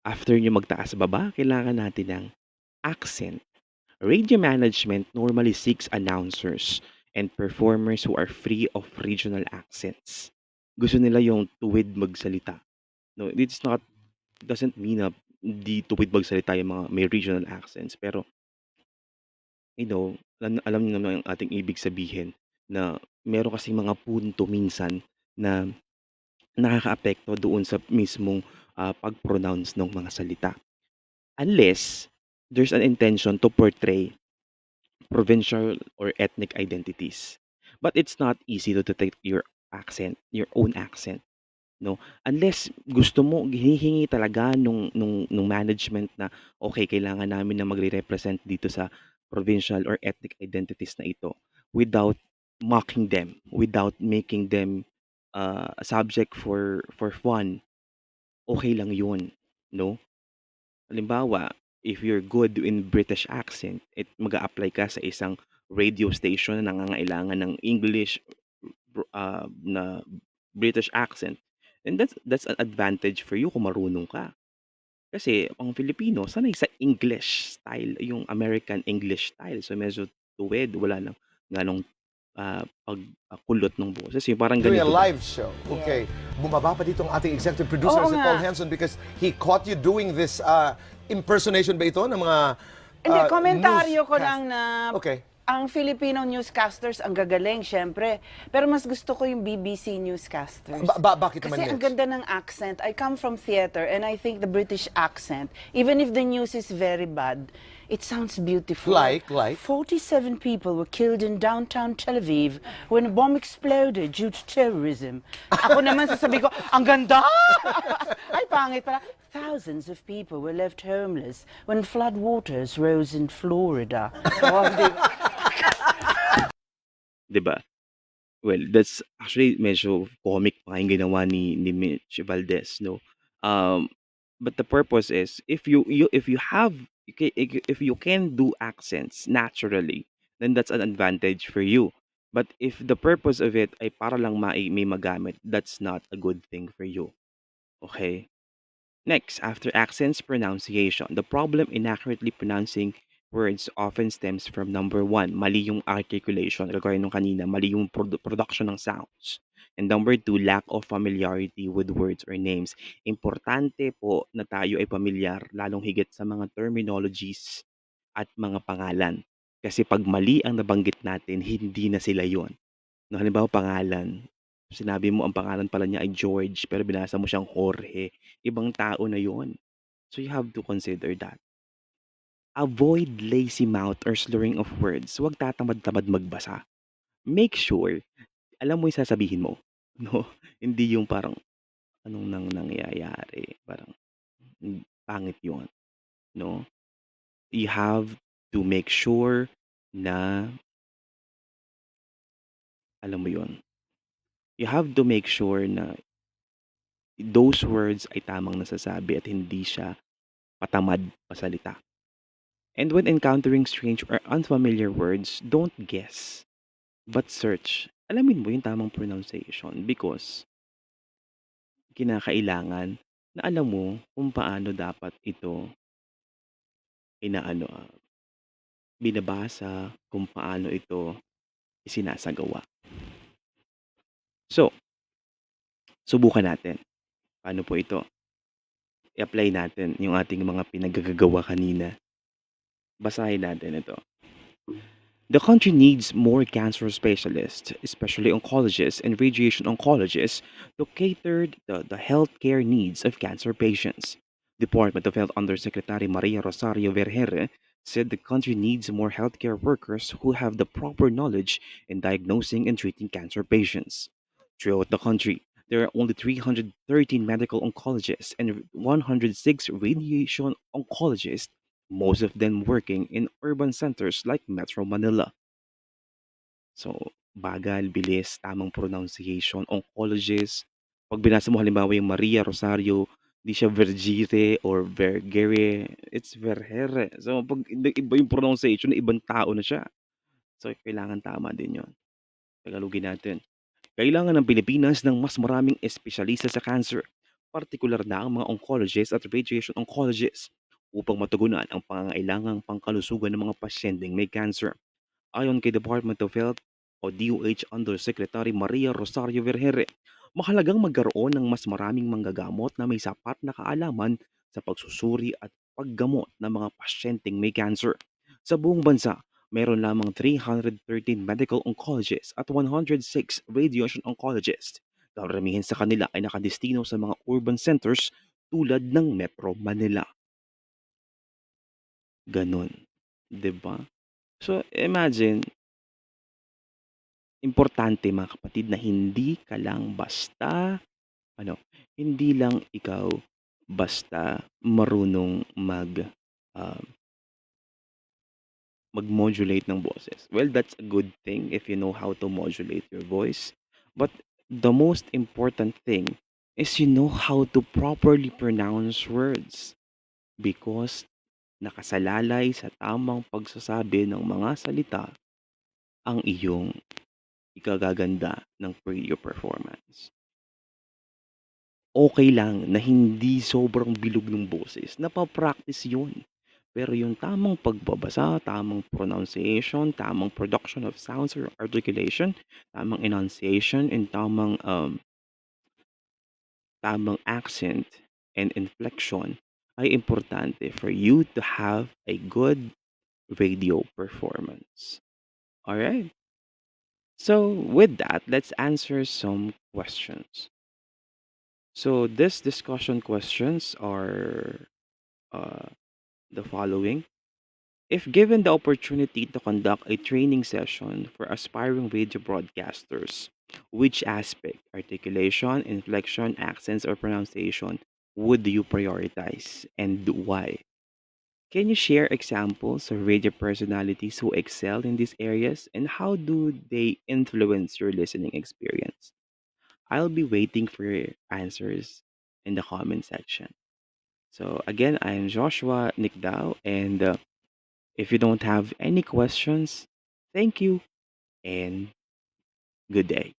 After nyo magtaas-baba, kailangan natin ng accent. Radio management normally seeks announcers and performers who are free of regional accents. Gusto nila yung tuwid magsalita. No, it's not doesn't mean na hindi tuwid magsalita yung mga may regional accents. Pero, alam niyo naman ang ating ibig sabihin na meron kasing mga punto minsan na nakakaapekto doon sa mismong pag-pronounce ng mga salita. Unless there's an intention to portray provincial or ethnic identities. But it's not easy to detect your accent, your own accent, no? Unless gusto mo, hinihingi talaga nung management na, okay, kailangan namin na magre-represent dito sa provincial or ethnic identities na ito without mocking them, without making them a subject for fun, okay lang yun, no? Halimbawa, if you're good in British accent, mag apply ka sa isang radio station na nangangailangan ng English na British accent, and that's an advantage for you kung marunong ka. Kasi ang Filipino sanay sa English style, yung American English style. So medyo tuwid, wala ng ganong kulot ng boses, yung parang Doing a ganito ba? live show. Yes. Okay. Bumaba pa dito ang ating executive producer Oo si nga. Paul Henson because he caught you doing this impersonation ba ito ng mga Hindi, komentaryo ko newscast- lang na Okay. ang Filipino newscasters ang gagaling, syempre. Pero mas gusto ko yung BBC newscasters. Bakit naman, Kasi ang Mitch? ganda ng accent. I come from theater and I think the British accent, even if the news is very bad, it sounds beautiful. Like? 47 people were killed in downtown Tel Aviv when a bomb exploded due to terrorism. Ako naman sasabi ko, ang ganda! Ay, pangit pala. Thousands of people were left homeless when flood waters rose in Florida. Oh, di ba? 'Di ba? Well, that's actually medyo comic pa nga yung ginawa ni Mitch Valdez, no? Um, but the purpose is if you have if you can do accents naturally, then that's an advantage for you. But if the purpose of it ay para lang may magamit, that's not a good thing for you. Okay? Next, after accents, pronunciation. The problem inaccurately pronouncing words often stems from number one, mali yung articulation. Kagaya nung kanina, mali yung production ng sounds. And number two, lack of familiarity with words or names. Importante po na tayo ay pamilyar, lalong higit sa mga terminologies at mga pangalan. Kasi pag mali ang nabanggit natin, hindi na sila yon. No, halimbawa pangalan, sinabi mo ang pangalan pala niya ay George pero binasa mo siyang Jorge, ibang tao na 'yon. So you have to consider that. Avoid lazy mouth or slurring of words. Huwag tatamad-tamad magbasa. Make sure alam mo yung sasabihin mo, 'no? Hindi yung parang, "Anong nangyayari?" Parang, pangit 'yun, 'no? You have to make sure na alam mo 'yun. You have to make sure na those words ay tamang nasasabi at hindi siya patamad pasalita. And when encountering strange or unfamiliar words, don't guess, but search. Alamin mo yung tamang pronunciation because kinakailangan na alam mo kung paano dapat ito inaano, binabasa, kung paano ito isinasagawa. So, subukan natin. Paano po ito? I-apply natin yung ating mga pinagagagawa kanina. Basahin natin ito. The country needs more cancer specialists, especially oncologists and radiation oncologists, to cater the healthcare needs of cancer patients. Department of Health Undersecretary Maria Rosario Vergere said the country needs more healthcare workers who have the proper knowledge in diagnosing and treating cancer patients. Throughout the country, there are only 313 medical oncologists and 106 radiation oncologists, most of them working in urban centers like Metro Manila. So, bagal, bilis, tamang pronunciation, oncologist. Pag binasa mo halimbawa yung Maria Rosario, di siya Vergire or Vergere, it's Vergere. So, pag iba yung pronunciation, ibang tao na siya. So, kailangan tama din yun. Tagalogin natin. Kailangan ng Pilipinas ng mas maraming espesyalista sa cancer. partikular na ang mga oncologists at radiation oncologists upang matugunan ang pangangailangang pangkalusugan ng mga pasyenteng may cancer. Ayon kay Department of Health o DOH Undersecretary Maria Rosario Vergere, mahalagang magkaroon ng mas maraming manggagamot na may sapat na kaalaman sa pagsusuri at paggamot ng mga pasyenteng may cancer. Sa buong bansa, meron lamang 313 medical oncologists at 106 radiation oncologists. Karamihan sa kanila ay nakadestino sa mga urban centers tulad ng Metro Manila. Ganon. 'Di ba? So imagine, importante mga kapatid na hindi ka lang basta ano, hindi lang ikaw basta marunong um, mag-modulate ng boses. Well, that's a good thing if you know how to modulate your voice. But the most important thing is you know how to properly pronounce words because nakasalalay sa tamang pagsasabi ng mga salita ang iyong ikagaganda ng radio performance. Okay lang na hindi sobrang bilog ng boses, napa-practice 'yun. Pero yung tamang pagbabasa, tamang pronunciation, tamang production of sounds or articulation, tamang enunciation, and tamang accent and inflection ay importante for you to have a good radio performance. Alright? So, with that, let's answer some questions. So, this discussion questions are uh, the following. If given the opportunity to conduct a training session for aspiring radio broadcasters, which aspect, articulation, inflection, accents, or pronunciation, would you prioritize and why? Can you share examples of radio personalities who excel in these areas and how do they influence your listening experience? I'll be waiting for your answers in the comment section. So again, I'm Joshua Nickdow, and if you don't have any questions, thank you and good day.